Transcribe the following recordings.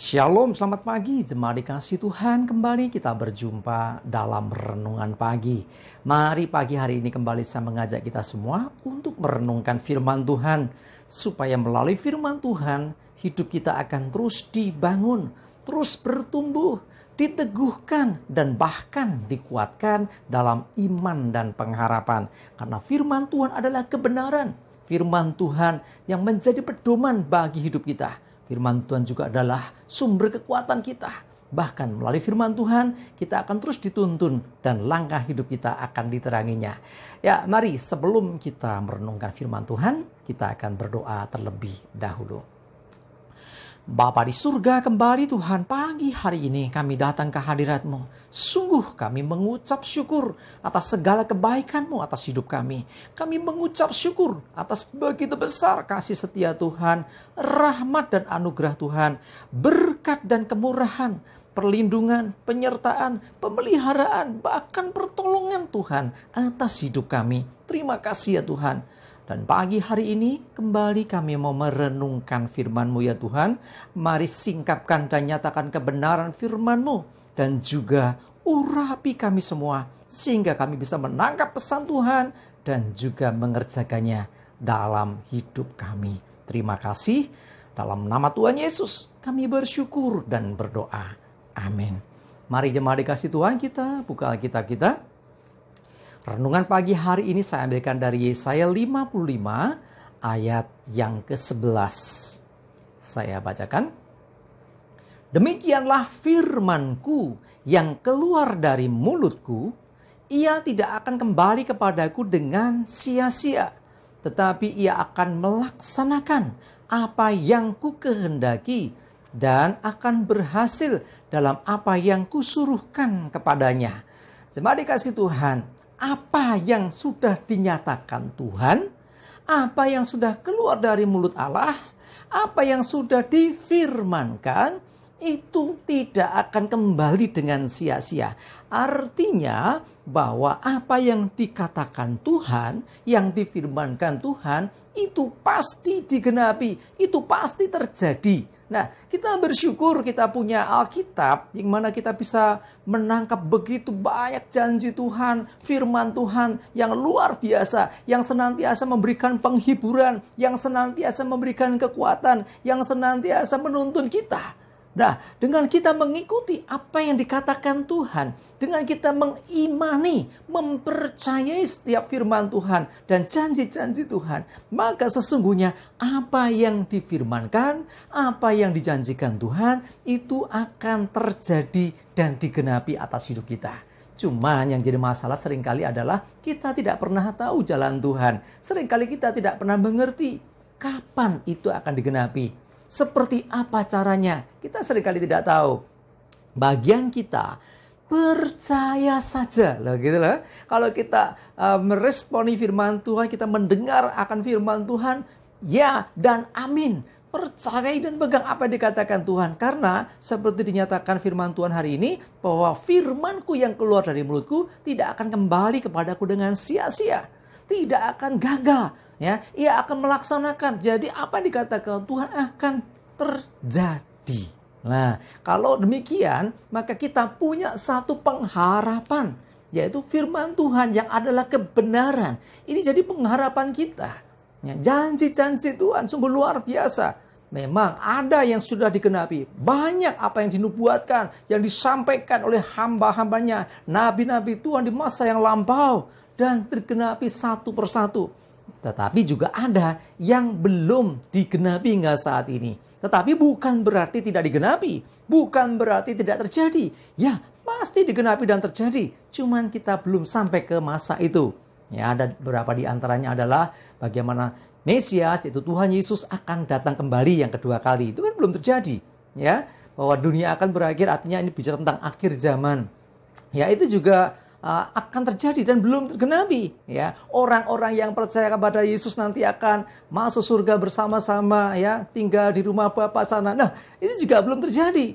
Shalom, selamat pagi, jemaat dikasih Tuhan. Kembali kita berjumpa dalam renungan pagi. Mari pagi hari ini kembali saya mengajak kita semua untuk merenungkan firman Tuhan. Supaya melalui firman Tuhan, hidup kita akan terus dibangun, terus bertumbuh, diteguhkan, dan bahkan dikuatkan dalam iman dan pengharapan. Karena firman Tuhan adalah kebenaran. Firman Tuhan yang menjadi pedoman bagi hidup kita. Firman Tuhan juga adalah sumber kekuatan kita. Bahkan melalui firman Tuhan kita akan terus dituntun dan langkah hidup kita akan diteranginya. Ya, mari sebelum kita merenungkan firman Tuhan, kita akan berdoa terlebih dahulu. Bapa di surga, kembali Tuhan, pagi hari ini kami datang ke hadirat-Mu. Sungguh kami mengucap syukur atas segala kebaikan-Mu atas hidup kami. Kami mengucap syukur atas begitu besar kasih setia Tuhan, rahmat dan anugerah Tuhan, berkat dan kemurahan, perlindungan, penyertaan, pemeliharaan, bahkan pertolongan Tuhan atas hidup kami. Terima kasih ya Tuhan. Dan pagi hari ini kembali kami mau merenungkan firman-Mu ya Tuhan. Mari singkapkan dan nyatakan kebenaran firman-Mu. Dan juga urapi kami semua. Sehingga kami bisa menangkap pesan Tuhan. Dan juga mengerjakannya dalam hidup kami. Terima kasih. Dalam nama Tuhan Yesus kami bersyukur dan berdoa. Amin. Mari jemaat dikasih Tuhan kita buka Alkitab kita. Renungan pagi hari ini saya ambilkan dari Yesaya 55 ayat yang ke-11. Saya bacakan. Demikianlah firman-Ku yang keluar dari mulut-Ku, ia tidak akan kembali kepadaku dengan sia-sia, tetapi ia akan melaksanakan apa yang Ku kehendaki dan akan berhasil dalam apa yang Kusuruhkan kepadanya. Jemaat dikasih Tuhan, apa yang sudah dinyatakan Tuhan, apa yang sudah keluar dari mulut Allah, apa yang sudah difirmankan, itu tidak akan kembali dengan sia-sia. Artinya bahwa apa yang dikatakan Tuhan, yang difirmankan Tuhan, itu pasti digenapi, itu pasti terjadi. Nah, kita bersyukur kita punya Alkitab yang mana kita bisa menangkap begitu banyak janji Tuhan, firman Tuhan yang luar biasa, yang senantiasa memberikan penghiburan, yang senantiasa memberikan kekuatan, yang senantiasa menuntun kita. Nah, dengan kita mengikuti apa yang dikatakan Tuhan, dengan kita mengimani, mempercayai setiap firman Tuhan dan janji-janji Tuhan, maka sesungguhnya apa yang difirmankan, apa yang dijanjikan Tuhan, itu akan terjadi dan digenapi atas hidup kita. Cuman yang jadi masalah seringkali adalah kita tidak pernah tahu jalan Tuhan. Seringkali kita tidak pernah mengerti kapan itu akan digenapi. Seperti apa caranya? Kita seringkali tidak tahu. Bagian kita percaya saja loh, gitu loh. Kalau kita meresponi firman Tuhan, kita mendengar akan firman Tuhan, ya dan amin. Percayai dan pegang apa yang dikatakan Tuhan. Karena seperti dinyatakan firman Tuhan hari ini, bahwa firman-Ku yang keluar dari mulut-Ku tidak akan kembali kepadaku dengan sia-sia. Tidak akan gagal. Ya, ia akan melaksanakan. Jadi apa yang dikatakan Tuhan akan terjadi. Nah, kalau demikian, maka kita punya satu pengharapan, yaitu firman Tuhan yang adalah kebenaran. Ini jadi pengharapan kita. Ya, janji-janji Tuhan sungguh luar biasa. Memang ada yang sudah digenapi. Banyak apa yang dinubuatkan, yang disampaikan oleh hamba-hambanya, nabi-nabi Tuhan di masa yang lampau, dan tergenapi satu persatu. Tetapi juga ada yang belum digenapi hingga saat ini. Tetapi bukan berarti tidak digenapi. Bukan berarti tidak terjadi. Ya, pasti digenapi dan terjadi. Cuman kita belum sampai ke masa itu. Ya, ada beberapa di antaranya adalah bagaimana Mesias, yaitu Tuhan Yesus akan datang kembali yang kedua kali. Itu kan belum terjadi. Ya, bahwa dunia akan berakhir, artinya ini bicara tentang akhir zaman. Ya, itu juga akan terjadi dan belum tergenapi. Ya, orang-orang yang percaya kepada Yesus nanti akan masuk surga bersama-sama, ya, tinggal di rumah Bapa sana. Nah, ini juga belum terjadi.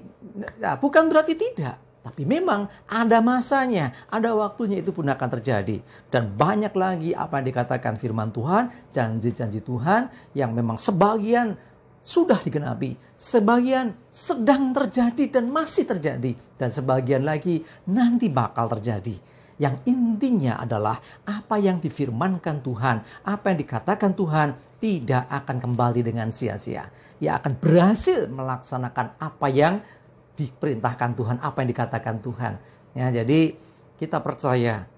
Nah, bukan berarti tidak, tapi memang ada masanya, ada waktunya, itu pun akan terjadi. Dan banyak lagi apa yang dikatakan firman Tuhan, janji-janji Tuhan yang memang sebagian sudah digenapi, sebagian sedang terjadi dan masih terjadi, dan sebagian lagi nanti bakal terjadi. Yang intinya adalah apa yang difirmankan Tuhan, apa yang dikatakan Tuhan tidak akan kembali dengan sia-sia. Ia akan berhasil melaksanakan apa yang diperintahkan Tuhan, apa yang dikatakan Tuhan. Ya, jadi kita percaya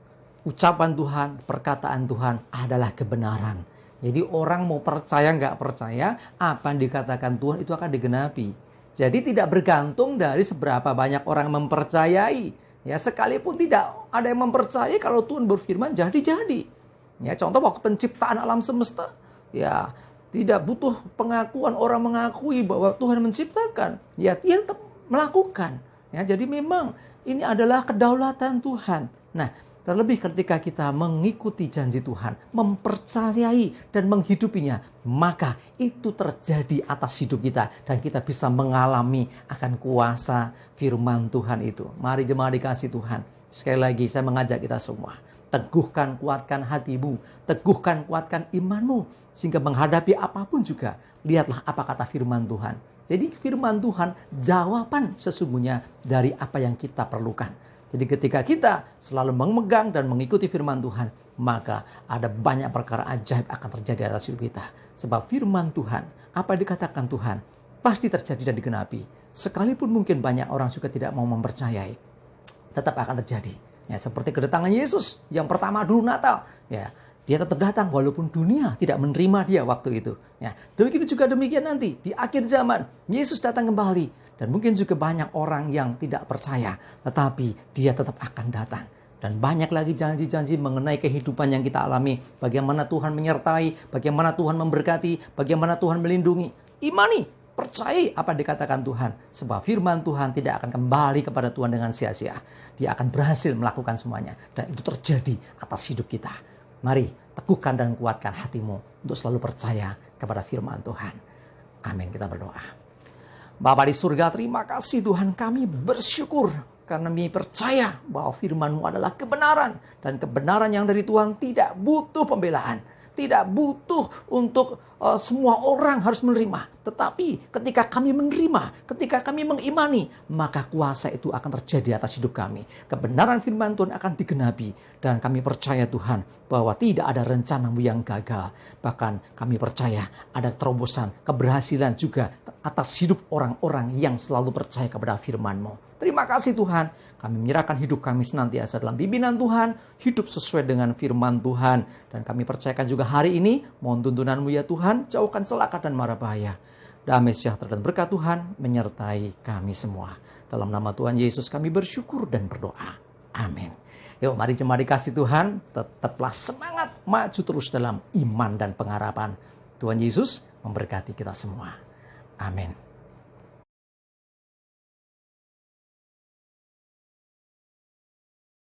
ucapan Tuhan, perkataan Tuhan adalah kebenaran. Jadi orang mau percaya nggak percaya, apa yang dikatakan Tuhan itu akan digenapi. Jadi tidak bergantung dari seberapa banyak orang mempercayai. Ya, sekalipun tidak ada yang mempercayai, kalau Tuhan berfirman jadi-jadi. Ya, contoh waktu penciptaan alam semesta, ya tidak butuh pengakuan orang mengakui bahwa Tuhan menciptakan. Ya, dia tetap melakukan. Ya, jadi memang ini adalah kedaulatan Tuhan. Nah, terlebih ketika kita mengikuti janji Tuhan, mempercayai dan menghidupinya, maka itu terjadi atas hidup kita dan kita bisa mengalami akan kuasa firman Tuhan itu. Mari jemaat dikasih Tuhan. Sekali lagi saya mengajak kita semua, teguhkan, kuatkan hatimu, teguhkan, kuatkan imanmu, sehingga menghadapi apapun juga, lihatlah apa kata firman Tuhan. Jadi firman Tuhan jawaban sesungguhnya dari apa yang kita perlukan. Jadi ketika kita selalu memegang dan mengikuti firman Tuhan, maka ada banyak perkara ajaib akan terjadi atas hidup kita. Sebab firman Tuhan, apa yang dikatakan Tuhan, pasti terjadi dan digenapi. Sekalipun mungkin banyak orang juga tidak mau mempercayai, tetap akan terjadi. Ya, seperti kedatangan Yesus yang pertama dulu Natal. Ya, dia tetap datang walaupun dunia tidak menerima dia waktu itu. Ya, begitu juga demikian nanti di akhir zaman Yesus datang kembali. Dan mungkin juga banyak orang yang tidak percaya, tetapi dia tetap akan datang. Dan banyak lagi janji-janji mengenai kehidupan yang kita alami. Bagaimana Tuhan menyertai, bagaimana Tuhan memberkati, bagaimana Tuhan melindungi. Imani, percayai apa dikatakan Tuhan. Sebab firman Tuhan tidak akan kembali kepada Tuhan dengan sia-sia. Dia akan berhasil melakukan semuanya. Dan itu terjadi atas hidup kita. Mari teguhkan dan kuatkan hatimu untuk selalu percaya kepada firman Tuhan. Amin, kita berdoa. Bapa di surga, terima kasih Tuhan, kami bersyukur karena kami percaya bahwa firman-Mu adalah kebenaran. Dan kebenaran yang dari Tuhan tidak butuh pembelaan. Tidak butuh untuk semua orang harus menerima. Tetapi ketika kami menerima, ketika kami mengimani, maka kuasa itu akan terjadi atas hidup kami. Kebenaran firman Tuhan akan digenapi. Dan kami percaya Tuhan bahwa tidak ada rencana-Mu yang gagal. Bahkan kami percaya ada terobosan, keberhasilan juga atas hidup orang-orang yang selalu percaya kepada firman-Mu. Terima kasih Tuhan. Kami menyerahkan hidup kami senantiasa dalam bimbingan Tuhan, hidup sesuai dengan firman Tuhan. Dan kami percayakan juga hari ini, mohon tuntunan-Mu ya Tuhan, jauhkan celaka dan mara bahaya. Damai sejahtera dan berkat Tuhan menyertai kami semua. Dalam nama Tuhan Yesus kami bersyukur dan berdoa. Amin. Yuk mari jemaat dikasih Tuhan, tetaplah semangat maju terus dalam iman dan pengharapan. Tuhan Yesus memberkati kita semua. Amin.